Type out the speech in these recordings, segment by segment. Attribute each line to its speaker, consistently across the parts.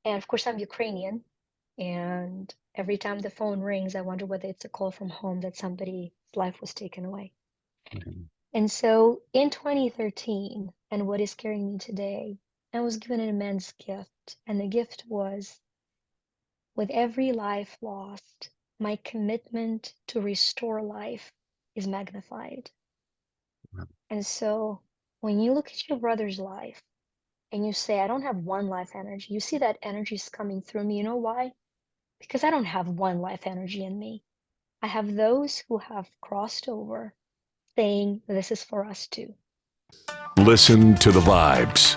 Speaker 1: And of course, I'm Ukrainian. And every time the phone rings, I wonder whether it's a call from home that somebody's life was taken away.
Speaker 2: Mhm.
Speaker 1: And so in 2013, and what is carrying me today, I was given an immense gift. And the gift was, with every life lost, my commitment to restore life is magnified. And so when you look at your brother's life and you say, I don't have one life energy, you see that energy is coming through me. You know why? Because I don't have one life energy in me. I have those who have crossed over saying, this is for us too.
Speaker 3: Listen to the vibes.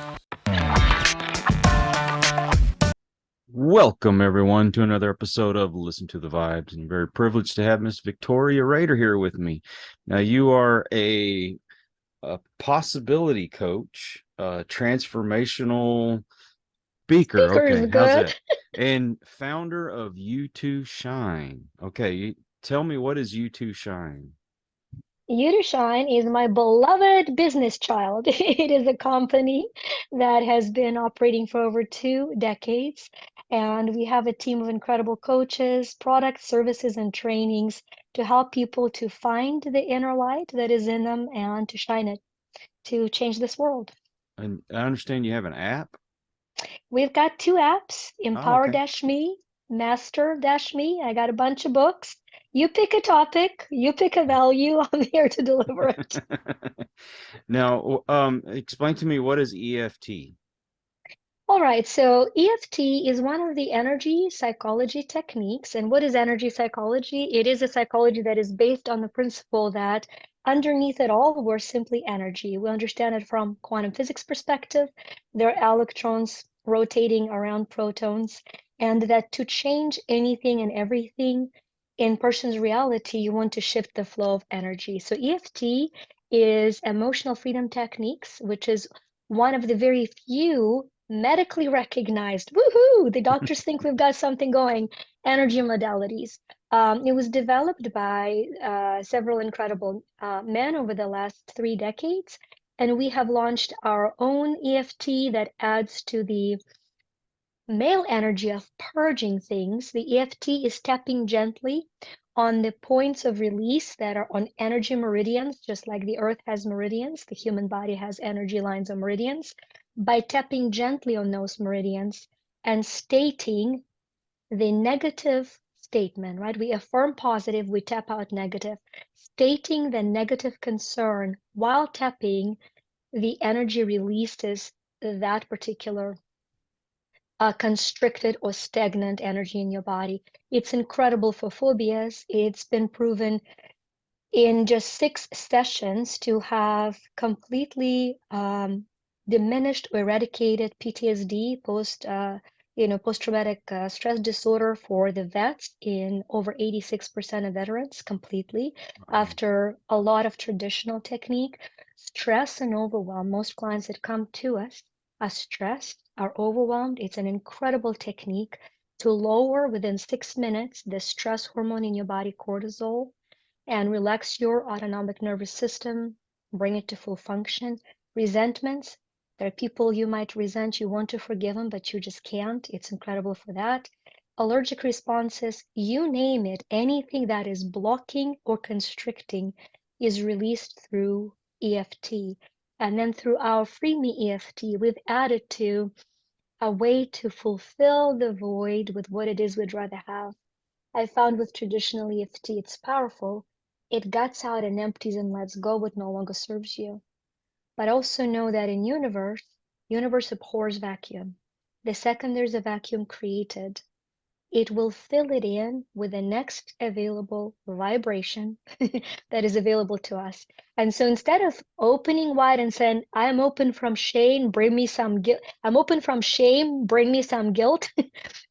Speaker 2: Welcome, everyone, to another episode of Listen to the Vibes. And I'm very privileged to have Miss Victoria Rader here with me. Now, you are a possibility coach, transformational speaker.
Speaker 1: Speaker
Speaker 2: Okay,
Speaker 1: is
Speaker 2: how's
Speaker 1: good.
Speaker 2: that? And founder of U2 Shine. Okay, tell me, what is U2 Shine?
Speaker 1: You to Shine is my beloved business child. It is a company that has been operating for over 2 decades, and we have a team of incredible coaches, products, services, and trainings to help people to find the inner light that is in them and to shine it to change this world.
Speaker 2: And I understand you have an app.
Speaker 1: We've got 2 apps,
Speaker 2: Oh,
Speaker 1: Empower
Speaker 2: okay.
Speaker 1: Dash Me, Master Dash Me. I got a bunch of books. You pick a topic, you pick a value. I'm here to deliver it.
Speaker 2: Now, explain to me, what is EFT?
Speaker 1: All right, so EFT is one of the energy psychology techniques. And what is energy psychology? It is a psychology that is based on the principle that underneath it all, we're simply energy. We understand it from quantum physics perspective. There are electrons rotating around protons, and that to change anything and everything in person's reality, you want to shift the flow of energy. So EFT is emotional freedom techniques, which is one of the very few medically recognized, woohoo, the doctors think we've got something going, energy modalities. It was developed by several incredible men over the last 3 decades, and we have launched our own EFT that adds to the male energy of purging things. The EFT is tapping gently on the points of release that are on energy meridians, just like the earth has meridians, the human body has energy lines or meridians. By tapping gently on those meridians and stating the negative statement, right? We affirm positive, we tap out negative. Stating the negative concern while tapping, the energy releases that particular constricted or stagnant energy in your body. It's incredible for phobias. It's been proven in just 6 sessions to have completely diminished or eradicated PTSD, post-traumatic stress disorder for the vets in over 86% of veterans completely
Speaker 2: Wow.
Speaker 1: after a lot of traditional technique. Stress and overwhelm. Most clients that come to us are stressed, are overwhelmed. It's an incredible technique to lower within 6 minutes the stress hormone in your body, cortisol, and relax your autonomic nervous system, bring it to full function. Resentments, there are people you might resent, you want to forgive them, but you just can't. It's incredible for that. Allergic responses, you name it, anything that is blocking or constricting is released through EFT. And then through our Free Me EFT, we've added to a way to fulfill the void with what it is we'd rather have. I found with traditional EFT, it's powerful. It guts out and empties and lets go what no longer serves you. But also know that in universe abhors vacuum. The second there's a vacuum created, it will fill it in with the next available vibration that is available to us. And so instead of opening wide and saying, I am open from shame, bring me some guilt. I'm open from shame, bring me some guilt.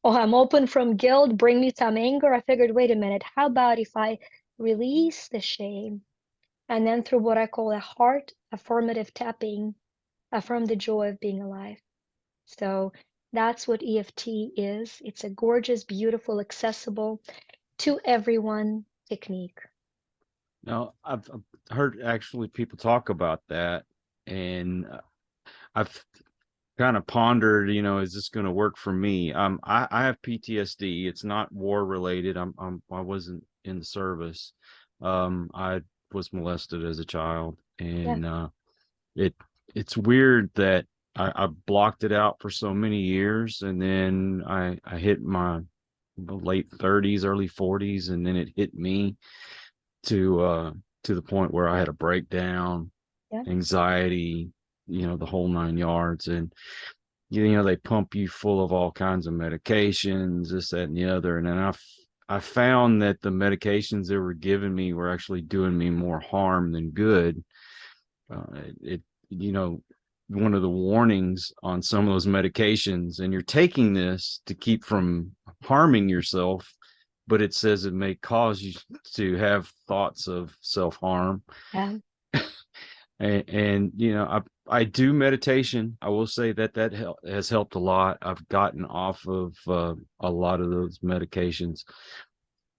Speaker 1: Or I'm open from guilt, bring me some anger. I figured, wait a minute, how about if I release the shame and then through what I call a heart affirmative tapping, affirm the joy of being alive. So that's what EFT is. It's a gorgeous, beautiful, accessible to everyone technique.
Speaker 2: Now, I've heard actually people talk about that, and I've kind of pondered, is this going to work for me? I have PTSD. It's not war related. I wasn't in the service. I was molested as a child,
Speaker 1: Yeah.
Speaker 2: and it it's weird that I blocked it out for so many years, and then I hit my late 30s, early 40s, and then it hit me to the point where I had a breakdown,
Speaker 1: Yeah.
Speaker 2: anxiety, the whole nine yards. And they pump you full of all kinds of medications, this, that, and the other. And then I found that the medications they were giving me were actually doing me more harm than good. It one of the warnings on some of those medications, and you're taking this to keep from harming yourself, but it says it may cause you to have thoughts of self-harm.
Speaker 1: Yeah.
Speaker 2: And I do meditation. I will say that has helped a lot. I've gotten off of a lot of those medications,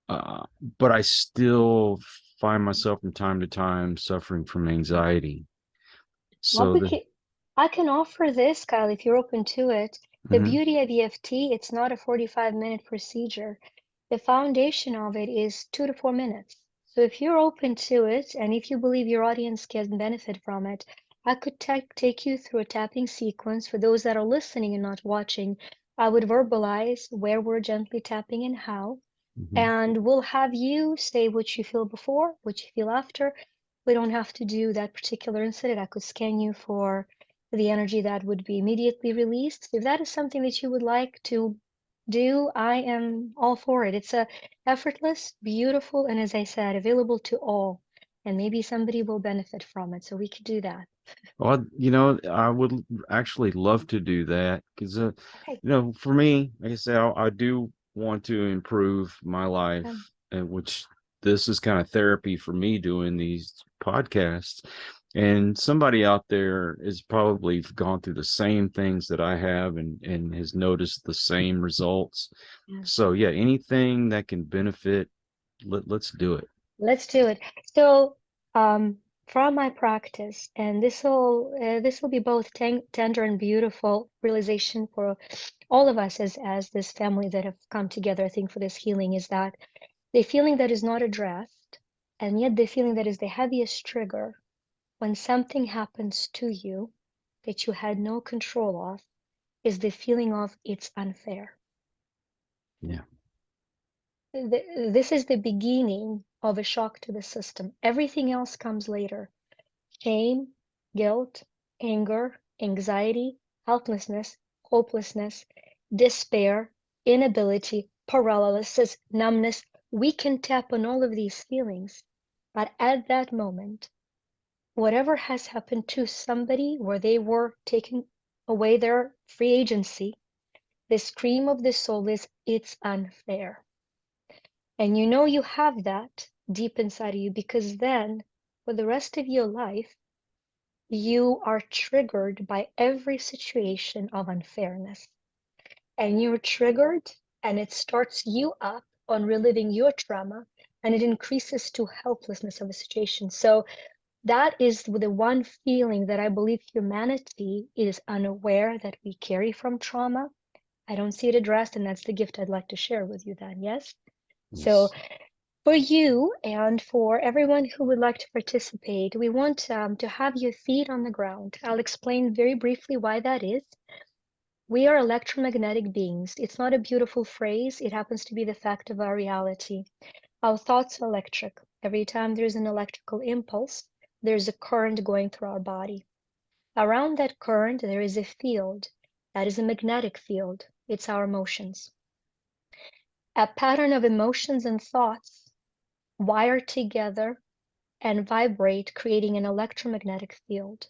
Speaker 2: but I still find myself from time to time suffering from anxiety.
Speaker 1: Well,
Speaker 2: So
Speaker 1: I can offer this, Kyle, if you're open to it. The
Speaker 2: Mhm.
Speaker 1: beauty of EFT, it's not a 45-minute procedure. The foundation of it is 2 to 4 minutes. So if you're open to it, and if you believe your audience can benefit from it, I could take you through a tapping sequence. For those that are listening and not watching, I would verbalize where we're gently tapping and how.
Speaker 2: Mhm.
Speaker 1: And we'll have you say what you feel before, what you feel after. We don't have to do that particular incident. I could scan you for the energy that would be immediately released. If that is something that you would like to do, I am all for it. It's a effortless, beautiful, and as I said, available to all. And maybe somebody will benefit from it. So we could do that.
Speaker 2: Well, I would actually love to do that because,
Speaker 1: Okay.
Speaker 2: for me, like I say, I do want to improve my life, and which this is kind of therapy for me doing these podcasts. And somebody out there has probably gone through the same things that I have, and has noticed the same results.
Speaker 1: Yeah.
Speaker 2: So yeah, anything that can benefit, let's do it.
Speaker 1: Let's do it. So, from my practice, and this will be both tender and beautiful realization for all of us as this family that have come together, I think, for this healing, is that the feeling that is not addressed, and yet the feeling that is the heaviest trigger when something happens to you that you had no control of, is the feeling of it's unfair.
Speaker 2: Yeah.
Speaker 1: This is the beginning of a shock to the system. Everything else comes later. Shame, guilt, anger, anxiety, helplessness, hopelessness, despair, inability, paralysis, numbness. We can tap on all of these feelings. But at that moment, whatever has happened to somebody where they were taking away their free agency, the scream of the soul is, it's unfair. And you have that deep inside of you, because then for the rest of your life, you are triggered by every situation of unfairness. And you're triggered, and it starts you up on reliving your trauma, and it increases to helplessness of a situation. So that is the one feeling that I believe humanity is unaware that we carry from trauma. I don't see it addressed, and that's the gift I'd like to share with you then, yes? So
Speaker 2: Yes.
Speaker 1: for you and for everyone who would like to participate, we want to have your feet on the ground. I'll explain very briefly why that is. We are electromagnetic beings. It's not a beautiful phrase. It happens to be the fact of our reality. Our thoughts are electric. Every time there's an electrical impulse, there's a current going through our body. Around that current, there is a field. That is a magnetic field. It's our emotions. A pattern of emotions and thoughts wire together and vibrate, creating an electromagnetic field.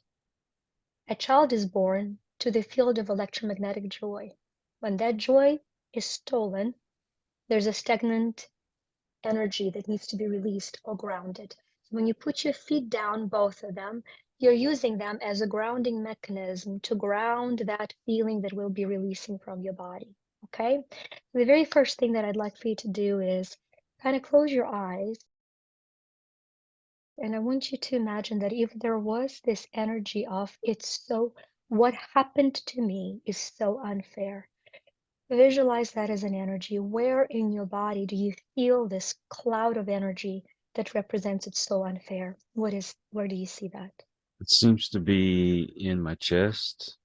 Speaker 1: A child is born to the field of electromagnetic joy. When that joy is stolen, there's a stagnant energy that needs to be released or grounded. So when you put your feet down, both of them, you're using them as a grounding mechanism to ground that feeling that will be releasing from your body. Okay? So the very first thing that I'd like for you to do is kind of close your eyes. And I want you to imagine that if there was this energy of it's so What happened to me is so unfair. Visualize that as an energy. Where in your body do you feel this cloud of energy that represents it's so unfair? Where do you see that?
Speaker 2: It seems to be in my chest.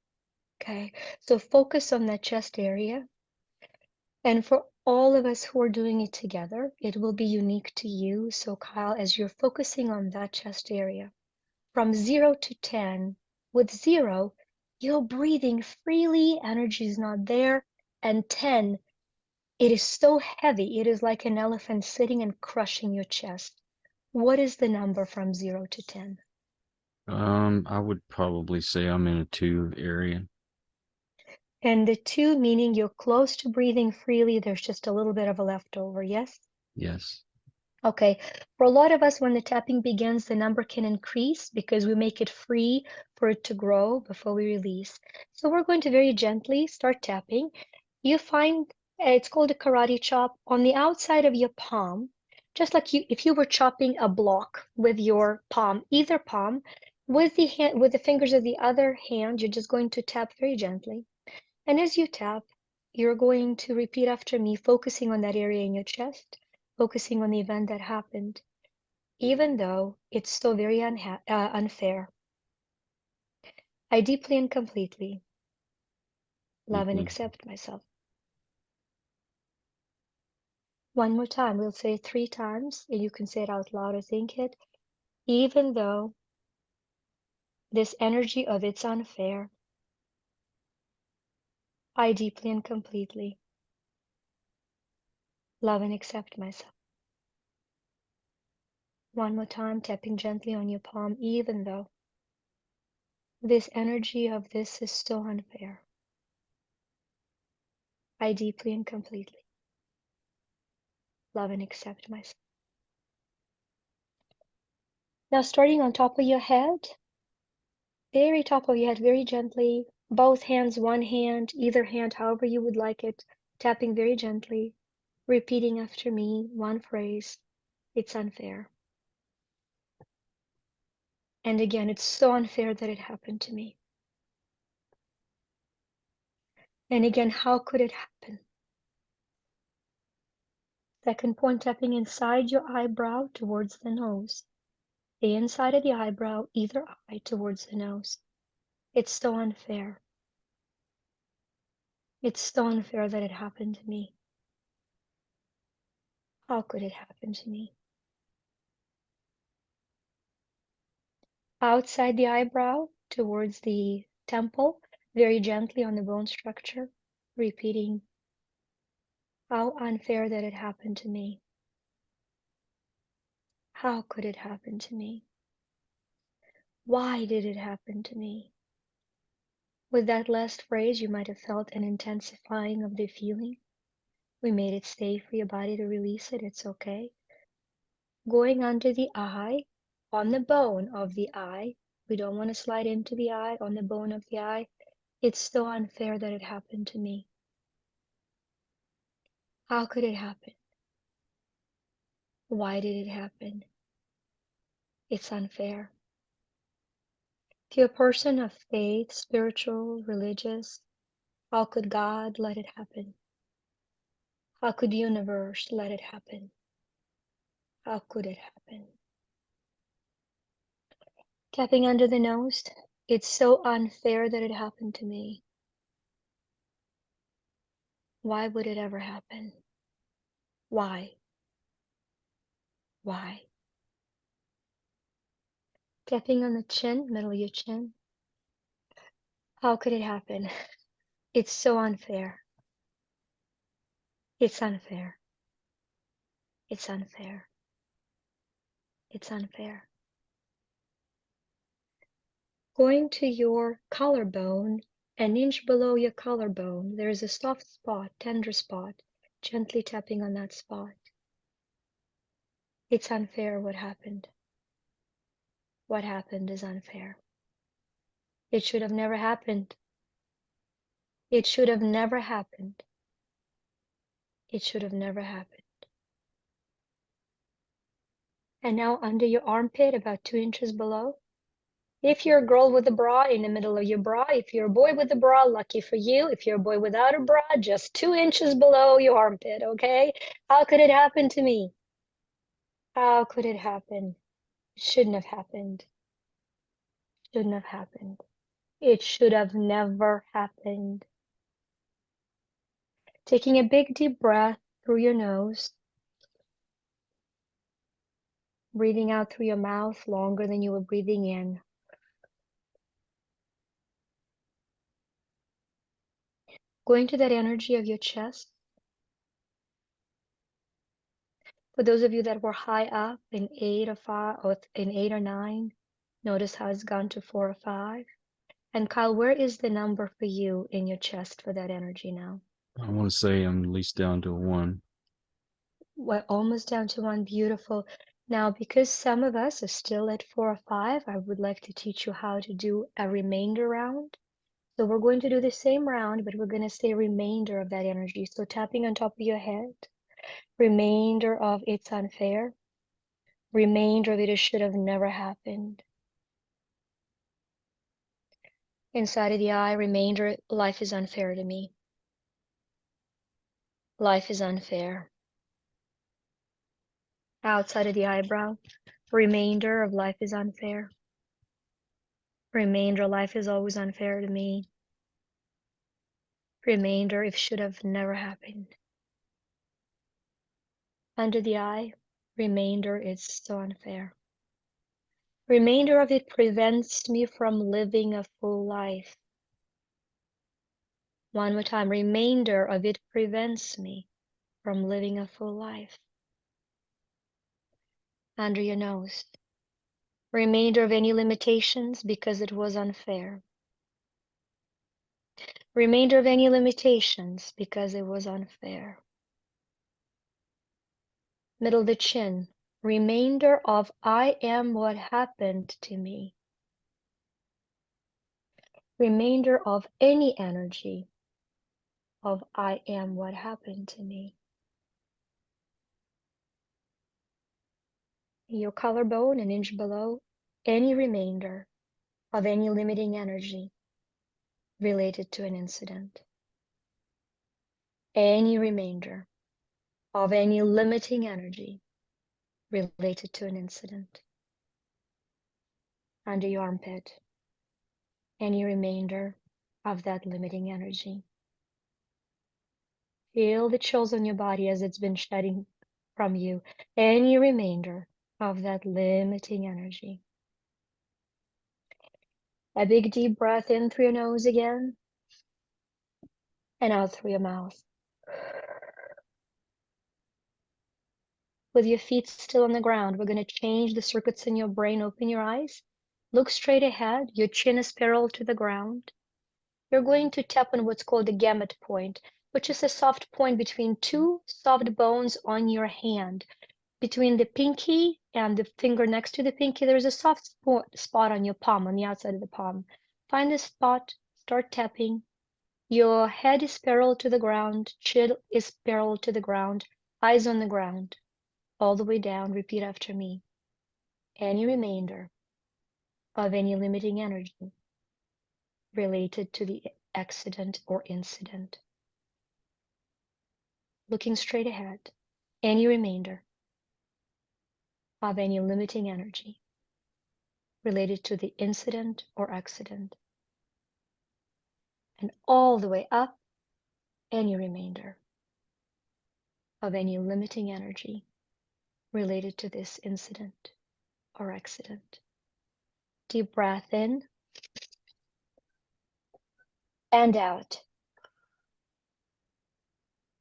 Speaker 1: Okay, so focus on that chest area. And for all of us who are doing it together, it will be unique to you. So Kyle, as you're focusing on that chest area, from 0 to 10, with 0, you're breathing freely, energy is not there, and 10, it is so heavy, it is like an elephant sitting and crushing your chest. What is the number from 0 to 10?
Speaker 2: I would probably say I'm in a 2 area.
Speaker 1: And the 2 meaning you're close to breathing freely, there's just a little bit of a leftover, yes?
Speaker 2: Yes.
Speaker 1: Okay, for a lot of us, when the tapping begins, the number can increase because we make it free for it to grow before we release. So we're going to very gently start tapping. You find it's called a karate chop on the outside of your palm, just like if you were chopping a block with your palm, either palm, with the fingers of the other hand, you're just going to tap very gently. And as you tap, you're going to repeat after me, focusing on that area in your chest, focusing on the event that happened, even though it's so very unfair. I deeply and completely love and accept myself. One more time, we'll say it 3 times, and you can say it out loud or think it. Even though this energy of it's unfair, I deeply and completely love and accept myself. One more time, tapping gently on your palm, even though this energy of this is so unfair. I deeply and completely love and accept myself. Now, starting on top of your head, very top of your head, very gently, both hands, one hand, either hand, however you would like it, tapping very gently, repeating after me one phrase, it's unfair. And again, it's so unfair that it happened to me. And again, how could it happen? Second point, tapping inside your eyebrow towards the nose. The inside of the eyebrow, either eye towards the nose. It's so unfair. It's so unfair that it happened to me. How could it happen to me? Outside the eyebrow towards the temple, very gently on the bone structure, repeating, how unfair that it happened to me. How could it happen to me? Why did it happen to me? With that last phrase, you might have felt an intensifying of the feeling. We made it safe for your body to release it. It's okay. Going under the eye, on the bone of the eye. We don't want to slide into the eye, on the bone of the eye. It's so unfair that it happened to me. How could it happen? Why did it happen? It's unfair. If you're a person of faith, spiritual, religious, how could God let it happen? How could the universe let it happen? How could it happen? Tapping under the nose, it's so unfair that it happened to me. Why would it ever happen? Why? Why? Tapping on the chin, middle of your chin. How could it happen? It's so unfair. It's unfair. It's unfair. It's unfair. Going to your collarbone, an inch below your collarbone, there is a soft spot, tender spot, gently tapping on that spot. It's unfair what happened. What happened is unfair. It should have never happened. It should have never happened. It should have never happened. And now under your armpit, about 2 inches below, If you're a girl with a bra, in the middle of your bra. If you're a boy with a bra, lucky for you. If you're a boy without a bra, just 2 inches below your armpit, okay? How could it happen to me? How could it happen? It shouldn't have happened. Shouldn't have happened. It should have never happened. Taking a big deep breath through your nose. Breathing out through your mouth longer than you were breathing in. Going to that energy of your chest. For those of you that were high up in 8 or 5 or in 8 or 9, notice how it's gone to 4 or 5. And Kyle, where is the number for you in your chest for that energy now?
Speaker 2: I want to say I'm at least down to 1.
Speaker 1: We're almost down to 1. Beautiful. Now, because some of us are still at 4 or 5, I would like to teach you how to do a remainder round. So we're going to do the same round, but we're going to say remainder of that energy. So tapping on top of your head, remainder of it's unfair, remainder of it should have never happened. Inside of the eye, remainder, life is unfair to me. Life is unfair. Outside of the eyebrow, remainder of life is unfair. Remainder, life is always unfair to me. Remainder, it should have never happened. Under the eye, remainder is so unfair. Remainder of it prevents me from living a full life. One more time, remainder of it prevents me from living a full life. Under your nose, remainder of any limitations because it was unfair. Remainder of any limitations because it was unfair. Middle of the chin, remainder of I am what happened to me. Remainder of any energy of I am what happened to me. Your collarbone, an inch below, any remainder of any limiting energy related to an incident. Any remainder of any limiting energy related to an incident. Under your armpit, any remainder of that limiting energy. Feel the chills on your body as it's been shedding from you. Any remainder of that limiting energy. A big deep breath in through your nose again, and out through your mouth. With your feet still on the ground, we're going to change the circuits in your brain. Open your eyes. Look straight ahead. Your chin is parallel to the ground. You're going to tap on what's called the gamut point, which is a soft point between 2 soft bones on your hand. Between the pinky and the finger next to the pinky, there's a soft spot on your palm, on the outside of the palm. Find this spot, start tapping. Your head is parallel to the ground, chin is parallel to the ground, eyes on the ground. All the way down, repeat after me. Any remainder of any limiting energy related to the accident or incident. Looking straight ahead, any remainder of any limiting energy related to the incident or accident. And all the way up, any remainder of any limiting energy related to this incident or accident. Deep breath in and out.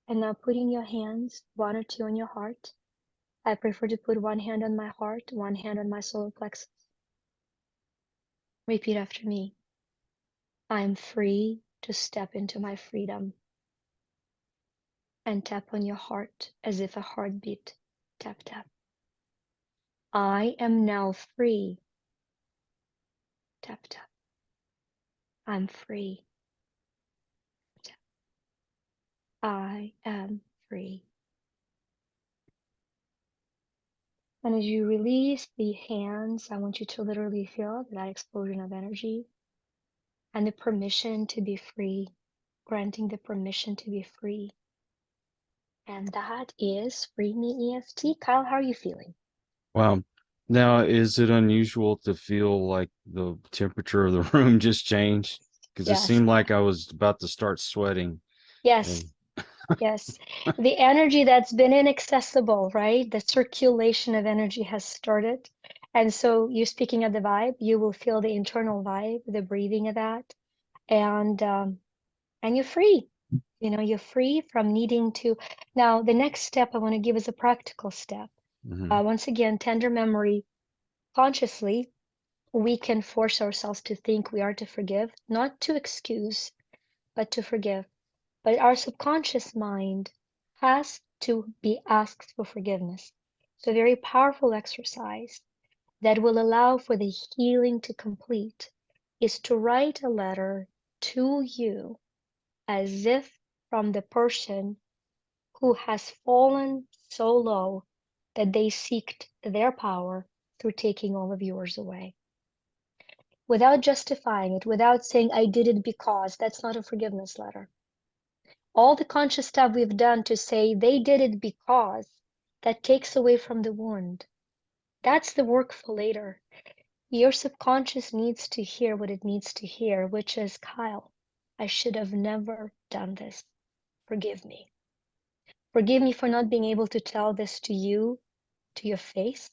Speaker 1: And now putting your hands, 1 or 2 on your heart. I prefer to put 1 hand on my heart, 1 hand on my solar plexus. Repeat after me. I am free to step into my freedom. And tap on your heart as if a heartbeat. Tap, tap. I am now free. Tap, tap. I'm free. Tap. I am free. And as you release the hands, I want you to literally feel that explosion of energy and the permission to be free, granting the permission to be free. And that is Free Me EFT. Kyle, how are you feeling?
Speaker 2: Wow. Now, is it unusual to feel like the temperature of the room just changed? Because it
Speaker 1: Yes,
Speaker 2: seemed like I was about to start sweating.
Speaker 1: yes,
Speaker 2: And
Speaker 1: yes. The energy that's been inaccessible, right? The circulation of energy has started. And so you speaking of the vibe, you will feel the internal vibe, the breathing of that. And you're free. You know, you're free from needing to. Now, the next step I want to give is a practical step.
Speaker 2: Mhm.
Speaker 1: Once again, tender memory, consciously, we can force ourselves to think we are to forgive, not to excuse, but to forgive. But our subconscious mind has to be asked for forgiveness. So, a very powerful exercise that will allow for the healing to complete is to write a letter to you as if from the person who has fallen so low that they seeked their power through taking all of yours away. Without justifying it, without saying, I did it because, that's not a forgiveness letter. All the conscious stuff we've done to say they did it because, that takes away from the wound. That's the work for later. Your subconscious needs to hear what it needs to hear, which is, Kyle, I should have never done this. Forgive me. Forgive me for not being able to tell this to you, to your face.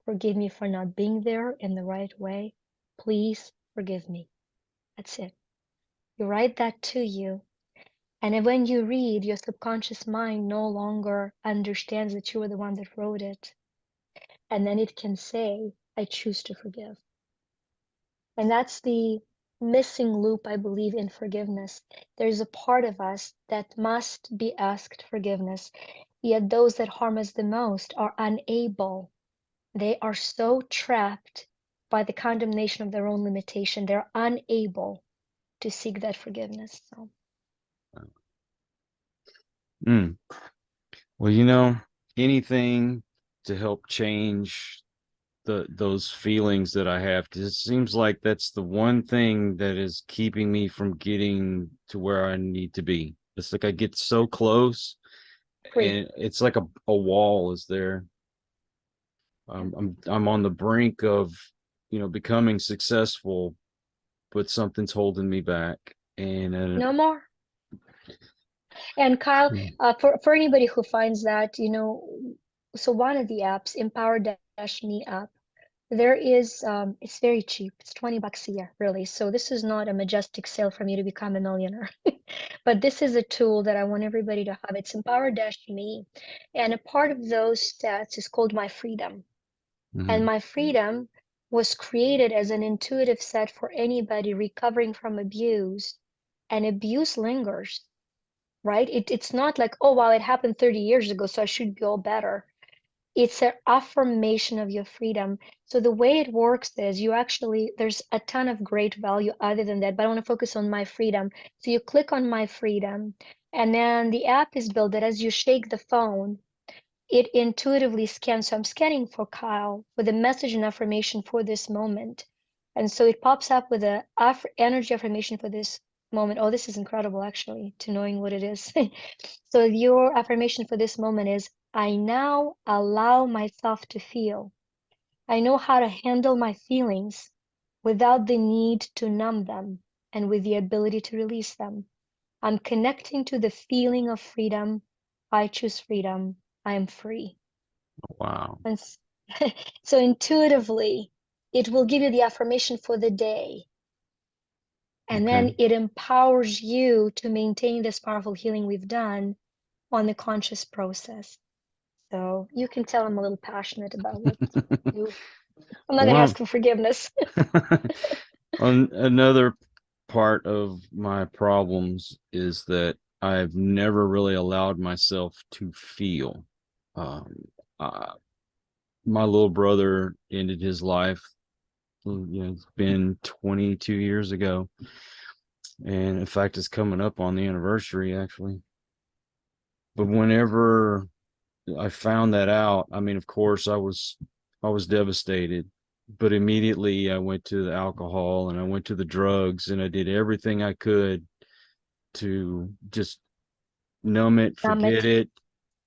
Speaker 1: Forgive me for not being there in the right way. Please forgive me. That's it. You write that to you. And when you read, your subconscious mind no longer understands that you were the one that wrote it. And then it can say, I choose to forgive. And that's the missing loop, I believe, in forgiveness. There's a part of us that must be asked forgiveness, yet those that harm us the most are unable. They are so trapped by the condemnation of their own limitation, they're unable to seek that forgiveness. So.
Speaker 2: Mm. Well, anything to help change those feelings that I have, because it seems like that's the one thing that is keeping me from getting to where I need to be. It's like I get so close,
Speaker 1: Free.
Speaker 2: and it's like a wall is there. I'm on the brink of, becoming successful, but something's holding me back. And
Speaker 1: No more. And Kyle, for anybody who finds that, so one of the apps, Empower-Me app, there is, it's very cheap. It's $20 a year, really. So this is not a majestic sale for me to become a millionaire. But this is a tool that I want everybody to have. It's Empower-Me. And a part of those stats is called My Freedom. And My Freedom was created as an intuitive set for anybody recovering from abuse. And abuse lingers, right? It's not like, oh, well, it happened 30 years ago, so I should be all better. It's an affirmation of your freedom. So the way it works is there's a ton of great value other than that, but I want to focus on My Freedom. So you click on My Freedom, and then the app is built that as you shake the phone, it intuitively scans. So I'm scanning for Kyle with a message and affirmation for this moment. And so it pops up with a energy affirmation for this moment. Oh, this is incredible, actually, to knowing what it is. So your affirmation for this moment is, I now allow myself to feel. I know how to handle my feelings without the need to numb them and with the ability to release them. I'm connecting to the feeling of freedom. I choose freedom. I am free.
Speaker 2: Wow.
Speaker 1: And so intuitively, it will give you the affirmation for the day. And
Speaker 2: Okay.
Speaker 1: then it empowers you to maintain this powerful healing we've done on the conscious process. So you can tell I'm a little passionate about what I do. I'm not going to
Speaker 2: Well,
Speaker 1: ask for forgiveness.
Speaker 2: another part of my problems is that I've never really allowed myself to feel. Um, uh, my little brother ended his life, it's been 22 years ago. And in fact, it's coming up on the anniversary, actually. But whenever I found that out, I mean, of course, I was devastated, but immediately I went to the alcohol and I went to the drugs and I did everything I could to just numb it, forget
Speaker 1: Summit.
Speaker 2: it,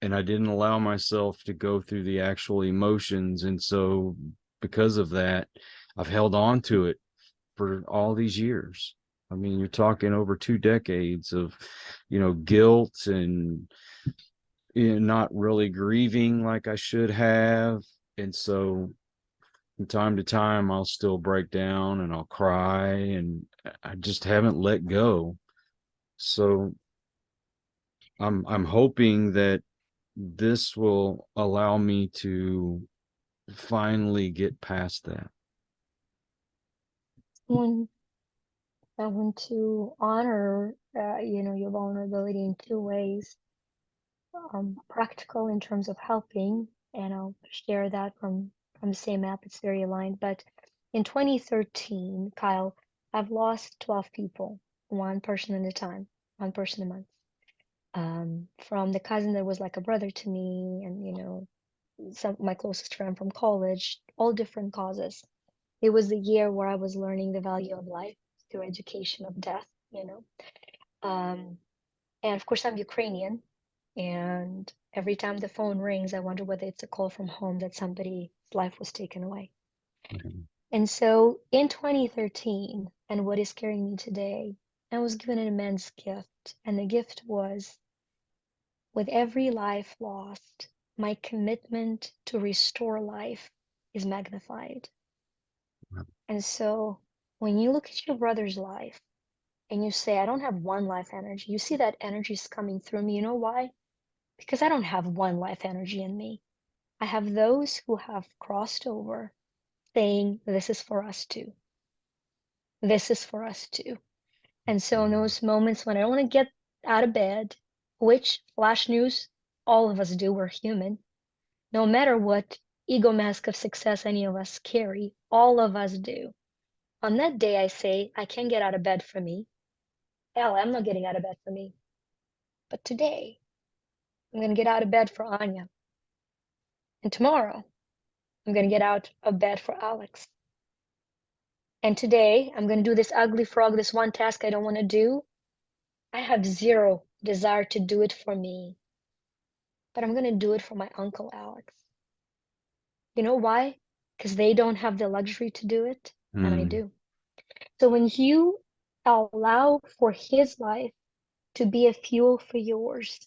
Speaker 2: and I didn't allow myself to go through the actual emotions. And so because of that, I've held on to it for all these years. I mean, you're talking over 2 decades of, guilt and not really grieving like I should have. And so from time to time, I'll still break down and I'll cry, and I just haven't let go. So I'm hoping that this will allow me to finally get past that.
Speaker 1: When I want to honor, your vulnerability in two ways. Practical in terms of helping, and I'll share that from the same app. It's very aligned. But in 2013, Kyle, I've lost 12 people, one person at a time, one person a month. From the cousin that was like a brother to me, and some my closest friend from college, all different causes. It was the year where I was learning the value of life through education of death. Um, and of course, I'm Ukrainian, and every time the phone rings, I wonder whether it's a call from home that somebody's life was taken away.
Speaker 2: Mhm.
Speaker 1: And so in 2013, and what is carrying me today, I was given an immense gift. And the gift was, with every life lost, my commitment to restore life is magnified.
Speaker 2: Wow.
Speaker 1: And so when you look at your brother's life and you say, I don't have one life energy, you see that energy is coming through me. You know why? Because I don't have one life energy in me. I have those who have crossed over saying, this is for us too. This is for us too. And so in those moments when I don't want to get out of bed, which, flash news, all of us do, we're human. No matter what ego mask of success any of us carry, all of us do. On that day, I say, I can't get out of bed for me. Hell, I'm not getting out of bed for me. But today, I'm going to get out of bed for Anya. And tomorrow, I'm going to get out of bed for Alex. And today, I'm going to do this ugly frog, this one task I don't want to do. I have zero desire to do it for me, but I'm going to do it for my Uncle Alex. You know why? Because they don't have the luxury to do it, and I
Speaker 2: Mm.
Speaker 1: do. So when you allow for his life to be a fuel for yours,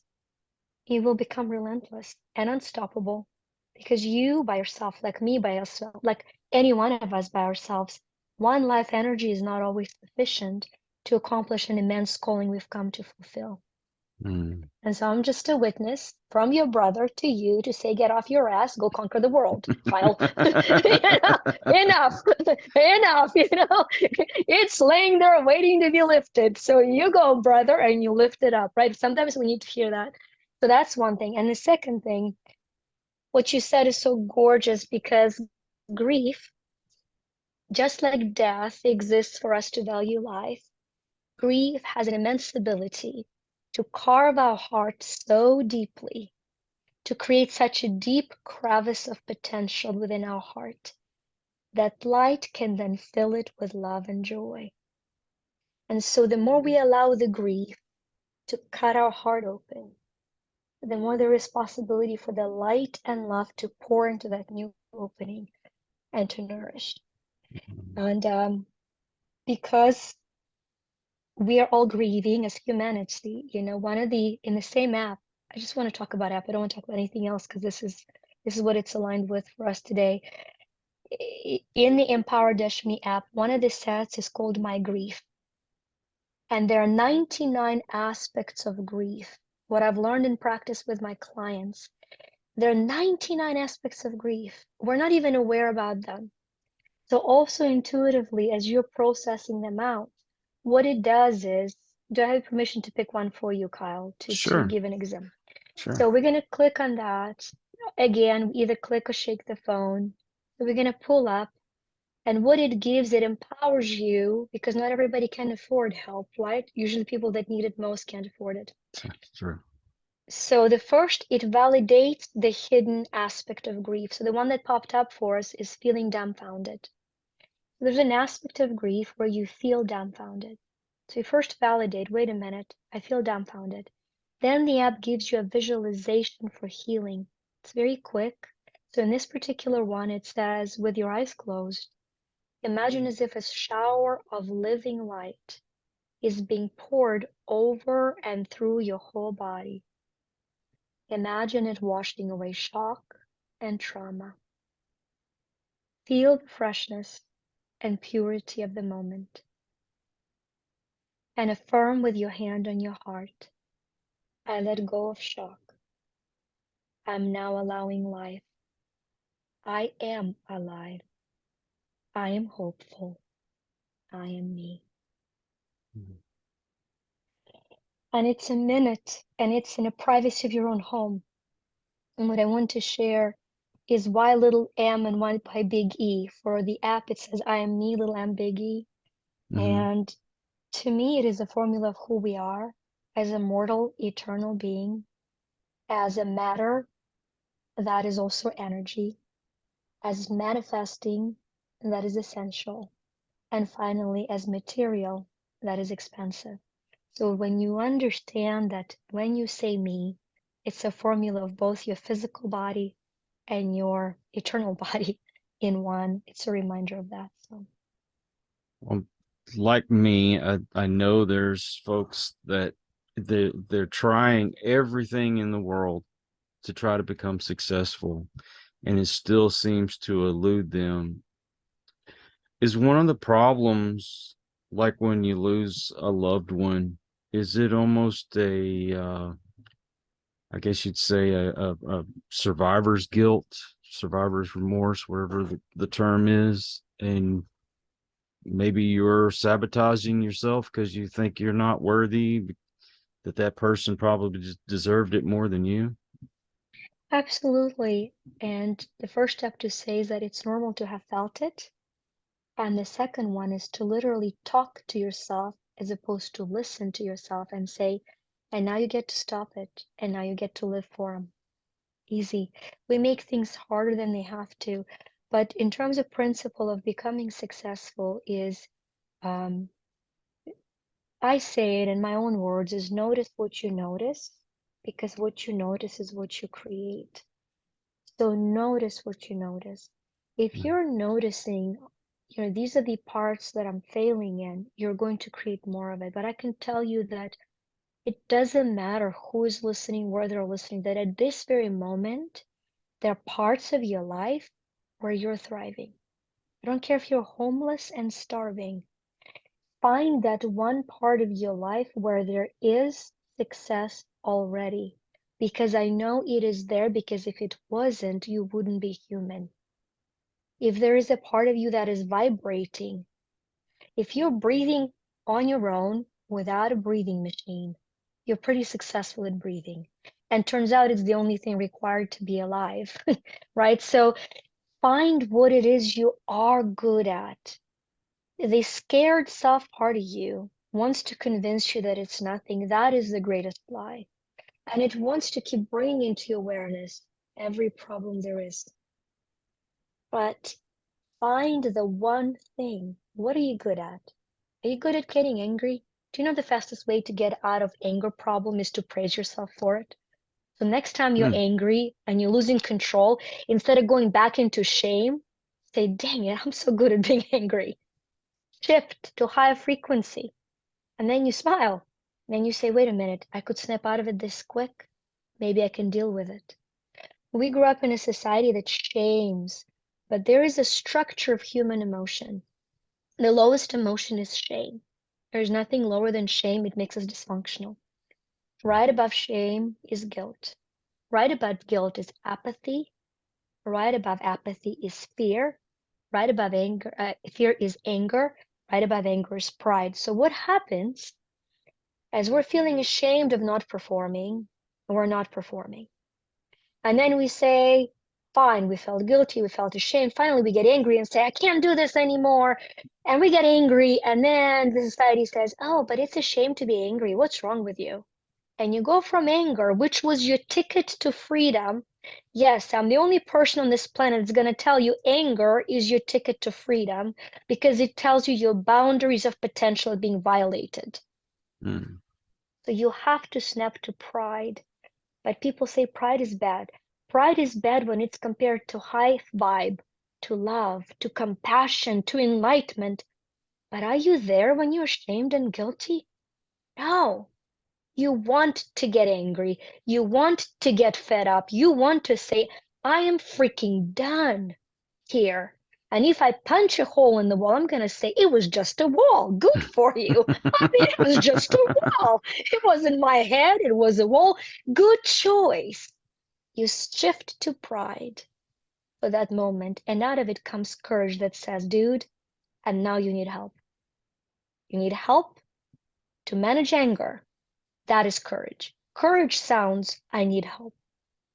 Speaker 1: you will become relentless and unstoppable, because you by yourself, like me by yourself, like any one of us by ourselves, one life energy is not always sufficient to accomplish an immense calling we've come to fulfill.
Speaker 2: Mm.
Speaker 1: And so I'm just a witness from your brother to you to say, get off your ass, go conquer the world, Kyle. Enough, enough, it's laying there waiting to be lifted. So you go, brother, and you lift it up, right? Sometimes we need to hear that. So that's one thing. And the second thing, what you said is so gorgeous, because grief, just like death exists for us to value life, grief has an immense ability to carve our hearts so deeply, to create such a deep crevice of potential within our heart that light can then fill it with love and joy. And so the more we allow the grief to cut our heart open, the more there is possibility for the light and love to pour into that new opening and to nourish. And because we are all grieving as humanity, one of in the same app, I just want to talk about app. I don't want to talk about anything else, because this is what it's aligned with for us today. In the Empower Me app, one of the sets is called My Grief. And there are 99 aspects of grief. What I've learned in practice with my clients, there are 99 aspects of grief. We're not even aware about them. So also intuitively, as you're processing them out, what it does is, do I have permission to pick one for you, Kyle, to
Speaker 2: Sure,
Speaker 1: give an example?
Speaker 2: sure.
Speaker 1: So we're going to click on that. Again, either click or shake the phone. So we're going to pull up, and what it gives, it empowers you, because not everybody can afford help, right? Usually people that need it most can't afford it.
Speaker 2: Sure.
Speaker 1: So the first, it validates the hidden aspect of grief. So the one that popped up for us is feeling dumbfounded. There's an aspect of grief where you feel dumbfounded. So you first validate, wait a minute, I feel dumbfounded. Then the app gives you a visualization for healing. It's very quick. So in this particular one, it says, with your eyes closed, imagine as if a shower of living light is being poured over and through your whole body. Imagine it washing away shock and trauma. Feel the freshness and purity of the moment. And affirm with your hand on your heart, I let go of shock. I'm now allowing life. I am alive. I am hopeful. I am me.
Speaker 2: Mhm.
Speaker 1: And it's a minute, and it's in the privacy of your own home. And what I want to share is why little m and why big E. For the app, it says I am me, little m, big E. And to me, it is a formula of who we are as a mortal, eternal being, as a matter that is also energy, as manifesting that is essential, and finally as material that is expensive. So when you understand that when you say me, it's a formula of both your physical body and your eternal body in one, it's a reminder of that. So
Speaker 2: Well, like me, I know there's folks that they're trying everything in the world to try to become successful, and it still seems to elude them. Is one of the problems, like when you lose a loved one, is it almost I guess you'd say a survivor's guilt, survivor's remorse, wherever the term is, and maybe you're sabotaging yourself because you think you're not worthy, that person probably just deserved it more than you?
Speaker 1: absolutely. And the first step to say is that it's normal to have felt it. And the second one is to literally talk to yourself as opposed to listen to yourself and say, and now you get to stop it, and now you get to live for them. Easy. We make things harder than they have to. But in terms of principle of becoming successful is, um, I say it in my own words, is notice what you notice, because what you notice is what you create. So notice what you notice. If
Speaker 2: Mm.
Speaker 1: you're noticing, these are the parts that I'm failing in, you're going to create more of it. But I can tell you that it doesn't matter who is listening, where they're listening, that at this very moment, there are parts of your life where you're thriving. I don't care if you're homeless and starving. Find that one part of your life where there is success already. Because I know it is there, because if it wasn't, you wouldn't be human. If there is a part of you that is vibrating, if you're breathing on your own without a breathing machine, you're pretty successful at breathing. And turns out it's the only thing required to be alive, right? So find what it is you are good at. The scared, soft part of you wants to convince you that it's nothing. That is the greatest lie. And it wants to keep bringing into awareness every problem there is. But find the one thing. What are you good at? Are you good at getting angry? Do you know the fastest way to get out of anger problem is to praise yourself for it? So next time you're
Speaker 2: Hmm.
Speaker 1: angry and you're losing control, instead of going back into shame, say, dang it, I'm so good at being angry. Shift to higher frequency. And then you smile. And then you say, wait a minute, I could snap out of it this quick. Maybe I can deal with it. We grew up in a society that shames, but there is a structure of human emotion. The lowest emotion is shame. There's nothing lower than shame. It makes us dysfunctional. Right above shame is guilt. Right above guilt is apathy. Right above apathy is fear. Right above anger, fear is anger. Right above anger is pride. So what happens as we're feeling ashamed of not performing, we're not performing. And then we say, fine, we felt guilty, we felt ashamed. Finally, we get angry and say, I can't do this anymore. And we get angry. And then the society says, oh, but it's a shame to be angry. What's wrong with you? and you go from anger, which was your ticket to freedom. Yes, I'm the only person on this planet that's going to tell you anger is your ticket to freedom because it tells you your boundaries of potential are being violated.
Speaker 2: Mm.
Speaker 1: So you have to snap to pride. But people say pride is bad. Pride is bad when it's compared to high vibe, to love, to compassion, to enlightenment. But are you there when you're ashamed and guilty? No. You want to get angry. You want to get fed up. You want to say, I am freaking done here. And if I punch a hole in the wall, I'm going to say, it was just a wall. Good for you. I mean, it was just a wall. It wasn't my head. It was a wall. Good choice. You shift to pride for that moment. And out of it comes courage that says, dude, and now you need help. You need help to manage anger. That is courage. Courage sounds, I need help.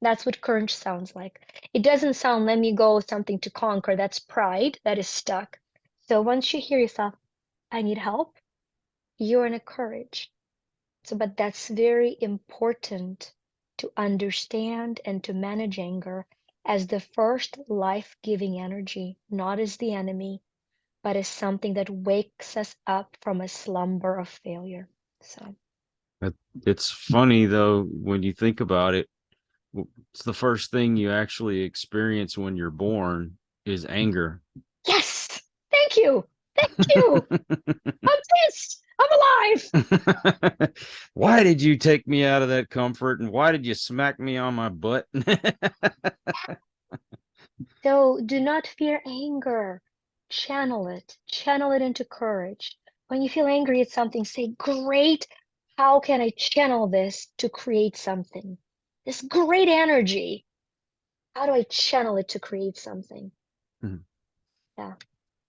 Speaker 1: That's what courage sounds like. It doesn't sound, let me go, something to conquer. That's pride, that is stuck. So once you hear yourself, I need help, you're in a courage. So, but that's very important to understand and to manage anger as the first life-giving energy, not as the enemy, but as something that wakes us up from a slumber of failure. So.
Speaker 2: It's funny though when you think about it. It's the first thing you actually experience when you're born is anger.
Speaker 1: Yes, thank you. Thank you. I'm pissed. I'm alive.
Speaker 2: Why did you take me out of that comfort, and why did you smack me on my butt?
Speaker 1: So do not fear anger. Channel it. Channel it into courage. When you feel angry at something, say, great, how can I channel this to create something? This great energy. How do I channel it to create something?
Speaker 2: Mhm.
Speaker 1: Yeah.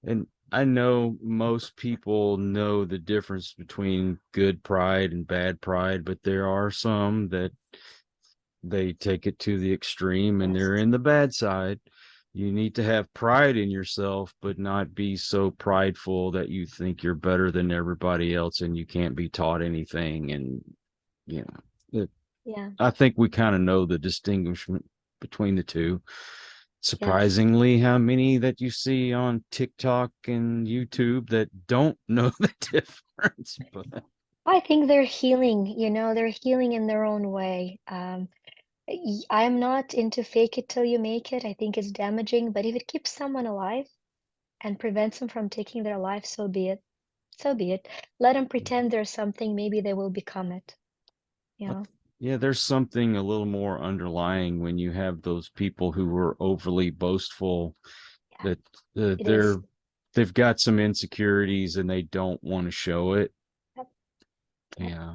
Speaker 2: And I know most people know the difference between good pride and bad pride, but there are some that they take it to the extreme and they're
Speaker 1: Yes.
Speaker 2: in the bad side. You need to have pride in yourself, but not be so prideful that you think you're better than everybody else and you can't be taught anything. And, you know,
Speaker 1: Yeah.
Speaker 2: I think we kind of know the distinguishment between the two.
Speaker 1: Yes.
Speaker 2: Surprisingly, how many that you see on TikTok and YouTube that don't know the difference. But
Speaker 1: I think they're healing, they're healing in their own way. I'm not into fake it till you make it. I think it's damaging, but if it keeps someone alive and prevents them from taking their life, so be it. So be it. Let them pretend there's something, maybe they will become it. Yeah.
Speaker 2: yeah, there's something a little more underlying when you have those people who are overly boastful
Speaker 1: Yeah,
Speaker 2: that
Speaker 1: it is.
Speaker 2: they've got some insecurities and they don't want to show it.
Speaker 1: Yep. Yep.
Speaker 2: Yeah,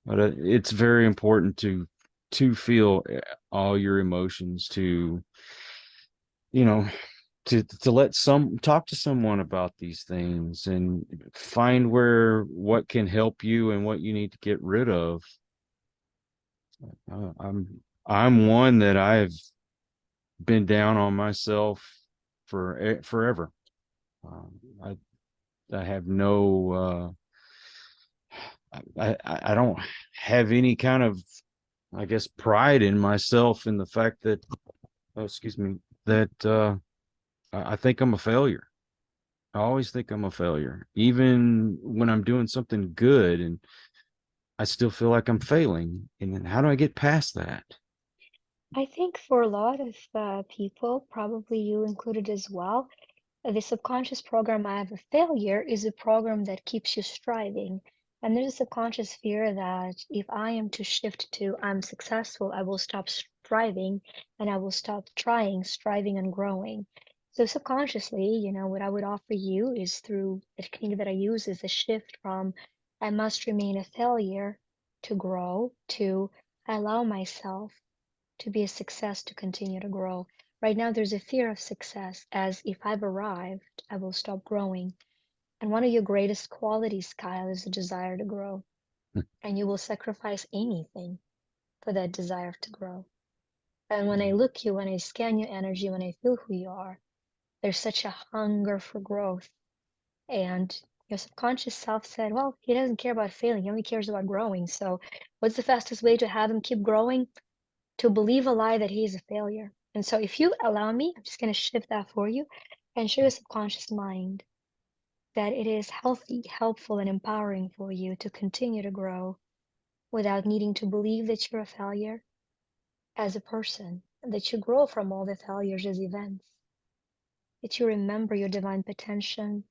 Speaker 2: but it's very important to feel all your emotions, to you know to let some talk to someone about these things and find where what can help you and what you need to get rid of. I'm one that I've been down on myself for forever. Um, I I have no I don't have any kind of, I guess, pride in myself in the fact that, oh, excuse me, that I think I'm a failure. I always think I'm a failure, even when I'm doing something good, and I still feel like I'm failing. And then how do I get past that?
Speaker 1: I think for a lot of people, probably you included as well, the subconscious program I have a failure is a program that keeps you striving. And there's a subconscious fear that if I am to shift to I'm successful, I will stop striving and I will stop trying, striving, and growing. So subconsciously, what I would offer you is through the technique that I use is a shift from I must remain a failure to grow to I allow myself to be a success to continue to grow. Right now, there's a fear of success, as if I've arrived, I will stop growing. And one of your greatest qualities, Kyle, is the desire to grow. And you will sacrifice anything for that desire to grow. And when I look you, when I scan your energy, when I feel who you are, there's such a hunger for growth. And Your subconscious self said, well, he doesn't care about failing, he only cares about growing. So what's the fastest way to have him keep growing? To believe a lie that he is a failure. And so if you allow me, I'm just going to shift that for you and show your subconscious mind that it is healthy, helpful, and empowering for you to continue to grow without needing to believe that you're a failure as a person, that you grow from all the failures as events, that you remember your divine potential,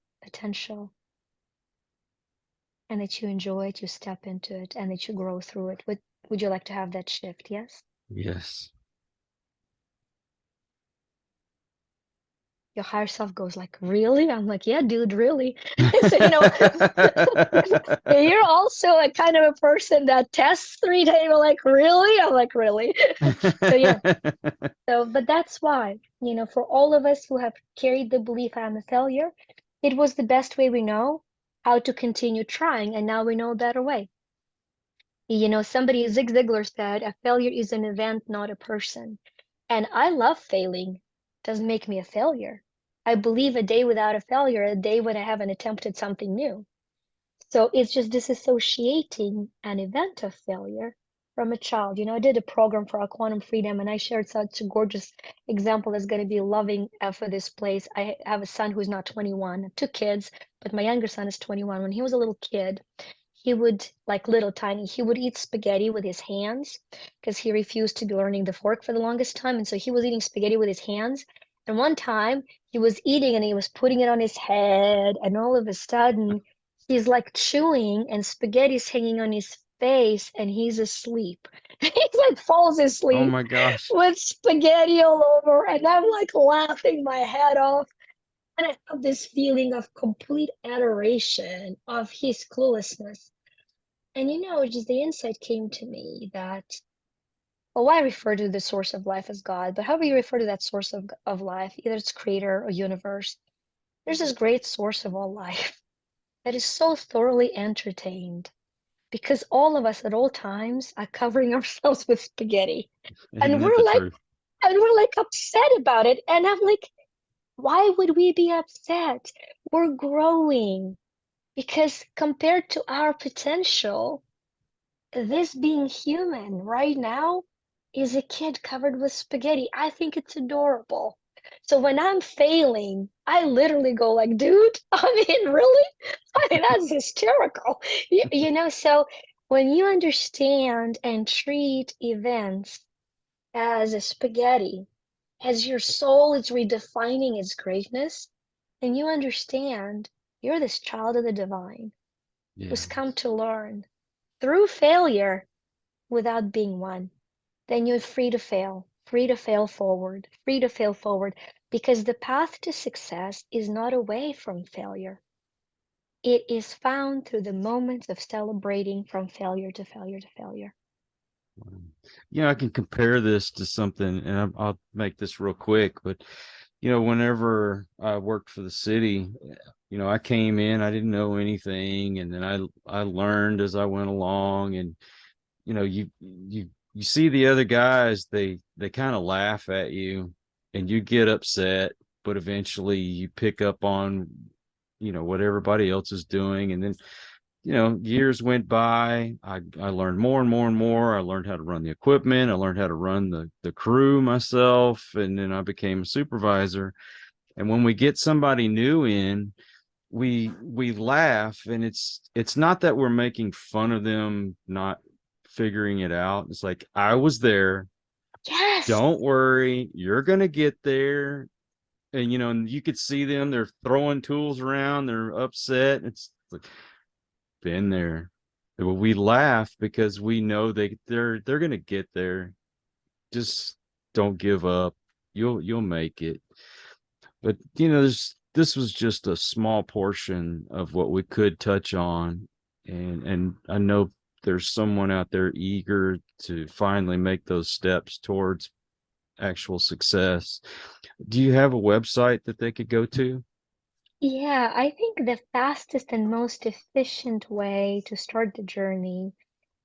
Speaker 1: and that you enjoy it, you step into it, and that you grow through it. Would you like to have that shift? Yes?
Speaker 2: Yes.
Speaker 1: Your higher self goes like, really? I'm like, yeah, dude, really. So, you're also a kind of a person that tests 3 days. You're like, really? I'm like, really? So yeah. So, but that's why, for all of us who have carried the belief I'm a failure, it was the best way we know how to continue trying, and now we know a better way. Zig Ziglar said, a failure is an event, not a person. And I love failing. Doesn't make me a failure. I believe a day without a failure, a day when I haven't attempted something new. So it's just disassociating an event of failure from a child. I did a program for our quantum freedom, and I shared such a gorgeous example that's going to be loving for this place. I have a son who's not 21, 2 kids, but my younger son is 21. When he was a little kid, he would, like little tiny, he would eat spaghetti with his hands because he refused to be learning the fork for the longest time. And so he was eating spaghetti with his hands. And one time he was eating and he was putting it on his head. And all of a sudden, he's like chewing and spaghetti's hanging on his face and he's asleep. He like falls
Speaker 2: Oh
Speaker 1: asleep
Speaker 2: my gosh.
Speaker 1: with spaghetti all over. And I'm like laughing my head off. And I have this feeling of complete adoration of his cluelessness. And just the insight came to me that, well, I refer to the source of life as God, but however you refer to that source of life, either it's creator or universe, there's this great source of all life that is so thoroughly entertained because all of us at all times are covering ourselves with spaghetti.
Speaker 2: Isn't
Speaker 1: And
Speaker 2: that the truth?
Speaker 1: we're like upset about it. And I'm like, why would we be upset? We're growing because compared to our potential, this being human right now is a kid covered with spaghetti. I think it's adorable. So when I'm failing, I literally go like, dude, I mean, really? I mean, that's hysterical. So when you understand and treat events as a spaghetti, as your soul is redefining its greatness, then you understand you're this child of the divine who's
Speaker 2: Yes.
Speaker 1: come to learn through failure without being one. Then you're free to fail forward, free to fail forward, because the path to success is not away from failure. It is found through the moments of celebrating from failure to failure to failure.
Speaker 2: I can compare this to something, and I'll make this real quick, but whenever I worked for the city, I came in, I didn't know anything, and then I learned as I went along, and you see the other guys, they kind of laugh at you, and you get upset, but eventually you pick up on what everybody else is doing, and then years went by. I learned more and more and more. I learned how to run the equipment. I learned how to run the crew myself. And then I became a supervisor. And when we get somebody new in, we laugh, and it's not that we're making fun of them not figuring it out. It's like, I was there.
Speaker 1: Yes.
Speaker 2: Don't worry, you're gonna get there. And and you could see them, they're throwing tools around, they're upset. It's like, been there. Well, we laugh because we know they're gonna get there. Just don't give up. You'll make it. But this was just a small portion of what we could touch on, and I know there's someone out there eager to finally make those steps towards actual success. Do you have a website that they could go to?
Speaker 1: Yeah, I think the fastest and most efficient way to start the journey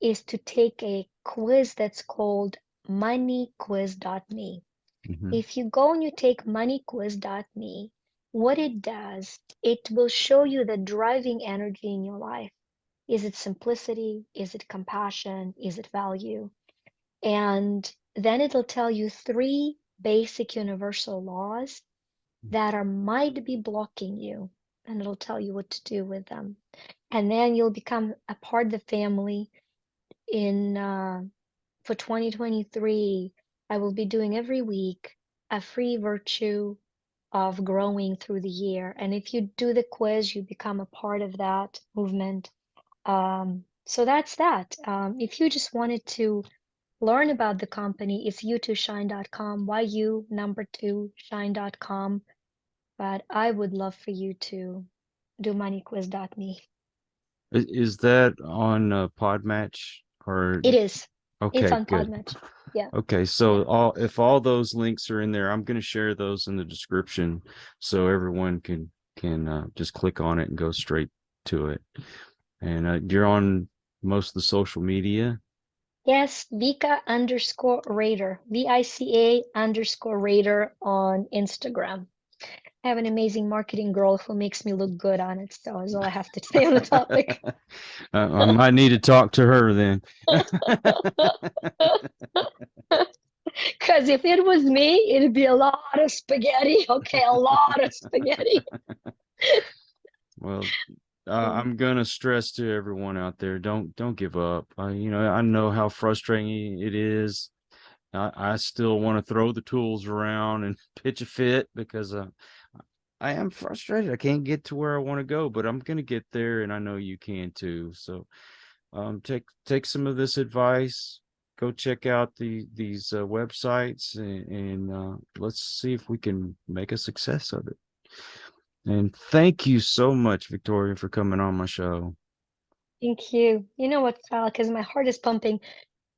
Speaker 1: is to take a quiz that's called moneyquiz.me.
Speaker 2: Mm-hmm.
Speaker 1: If you go and you take moneyquiz.me, what it does, it will show you the driving energy in your life. Is it simplicity? Is it compassion? Is it value? And then it'll tell you 3 basic universal laws that might be blocking you, and it'll tell you what to do with them. And then you'll become a part of the family. In for 2023, I will be doing every week a free virtue of growing through the year. And if you do the quiz, you become a part of that movement. So that's that. If you just wanted to learn about the company, it's you2shine.com, you2shine.com. But I would love for you to do moneyquiz.me.
Speaker 2: Is that on Podmatch or?
Speaker 1: It is. It's
Speaker 2: Okay,
Speaker 1: on
Speaker 2: good.
Speaker 1: Podmatch. Yeah.
Speaker 2: Okay, so
Speaker 1: Yeah.
Speaker 2: if all those links are in there, I'm going to share those in the description so everyone can just click on it and go straight to it. And you're on most of the social media.
Speaker 1: Yes, Vika_Rader, VICA_Rader on Instagram. I have an amazing marketing girl who makes me look good on it, so that's all I have to say on the topic.
Speaker 2: I might need to talk to her then.
Speaker 1: Because if it was me, it'd be a lot of spaghetti. Okay, a lot of spaghetti.
Speaker 2: Well, I'm gonna stress to everyone out there, don't give up. I know how frustrating it is. I still want to throw the tools around and pitch a fit because I am frustrated. I can't get to where I want to go, but I'm gonna get there, and I know you can too. So, take some of this advice. Go check out these websites, and let's see if we can make a success of it. And thank you so much, Victoria, for coming on my show.
Speaker 1: Thank you. You know what, Kyle, because my heart is pumping.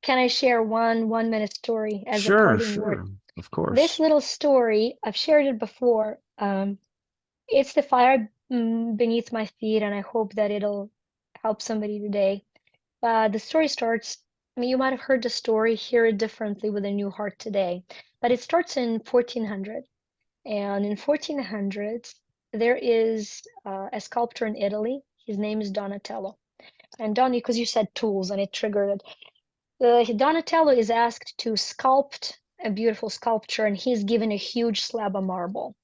Speaker 1: Can I share one minute story as a parting word?
Speaker 2: Of course.
Speaker 1: This little story, I've shared it before. It's the fire beneath my feet, and I hope that it'll help somebody today. The story starts, I mean, you might have heard the story, hear it differently with a new heart today, but it starts in 1400. And in 1400s, there is a sculptor in Italy. His name is Donatello. And Donnie, because you said tools and it triggered it. Donatello is asked to sculpt a beautiful sculpture, and he's given a huge slab of marble.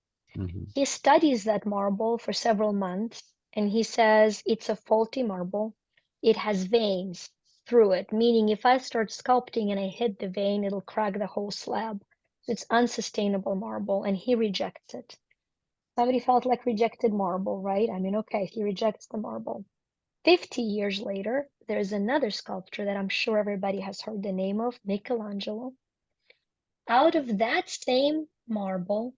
Speaker 1: He studies that marble for several months, and he says it's a faulty marble. It has veins through it, meaning if I start sculpting and I hit the vein, it'll crack the whole slab. It's unsustainable marble, and he rejects it. Somebody felt like rejected marble, right? I mean, okay, he rejects the marble. 50 years later, there's another sculptor that I'm sure everybody has heard the name of, Michelangelo. Out of that same marble,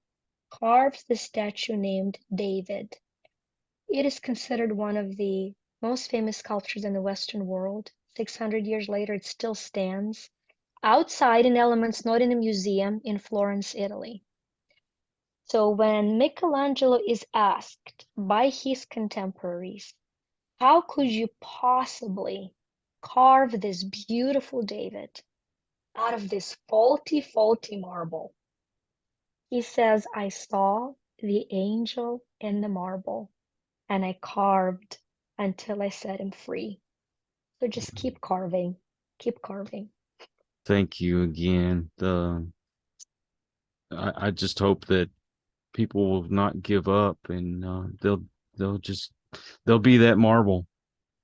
Speaker 1: carves the statue named David. It is considered one of the most famous sculptures in the Western world. 600 years later, it still stands outside in elements, not in a museum, in Florence, Italy. So when Michelangelo is asked by his contemporaries, how could you possibly carve this beautiful David out of this faulty marble? He says, I saw the angel in the marble, and I carved until I set him free. So just keep carving, keep carving.
Speaker 2: Thank you again. I just hope that people will not give up, and they'll be that marble.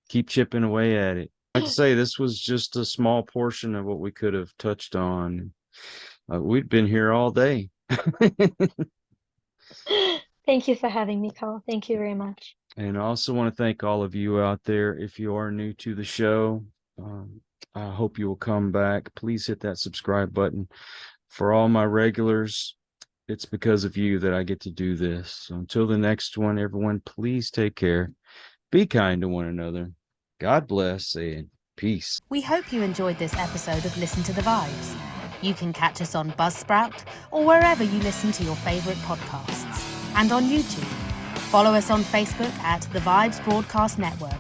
Speaker 2: Keep chipping away at it. Like I say, this was just a small portion of what we could have touched on. We've been here all day.
Speaker 1: Thank you for having me, Carl. Thank you very much.
Speaker 2: And I also want to thank all of you out there. If you are new to the show, I hope you will come back. Please hit that subscribe button. For all my regulars, it's because of you that I get to do this. So until the next one, everyone, please take care. Be kind to one another. God bless and peace.
Speaker 4: We hope you enjoyed this episode of Listen to the Vibes. You can catch us on Buzzsprout or wherever you listen to your favorite podcasts, and on YouTube. Follow us on Facebook at The Vibes Broadcast Network